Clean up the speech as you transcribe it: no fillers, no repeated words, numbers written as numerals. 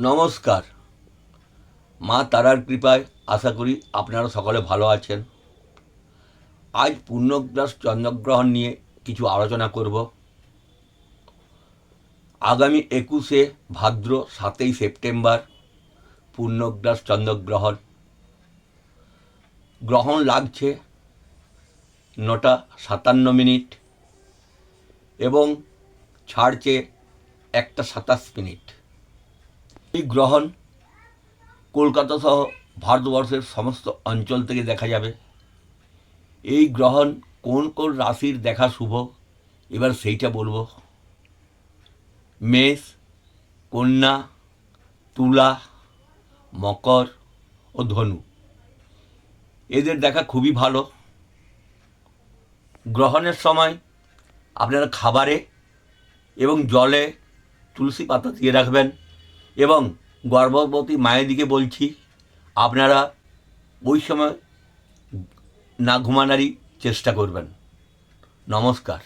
নমস্কার। মা তারার কৃপায় আশা করি আপনারা সকলে ভালো আছেন। আজ পূর্ণগ্রাস চন্দ্রগ্রহণ নিয়ে কিছু আলোচনা করব। আগামী 21শে ভাদ্র 7ই সেপ্টেম্বর পূর্ণগ্রাস চন্দ্রগ্রহণ। গ্রহণ লাগছে 9:57 এবং ছাড়ছে 1:27। এই গ্রহণ কলকাতা সহ ভারতবর্ষের সমস্ত অঞ্চল থেকে দেখা যাবে। এই গ্রহণ কোন কোন রাশির দেখা শুভ, এবার সেইটা বলবো। মেষ, কন্যা, তুলা, মকর ও ধনু, এদের দেখা খুবই ভালো। গ্রহণের সময় আপনারা খাবারে এবং জলে তুলসী পাতা দিয়ে রাখবেন এবং গর্ভবতী মায়েদিকে বলছি আপনারা ওই সময় না ঘুমানোরই চেষ্টা করবেন। নমস্কার।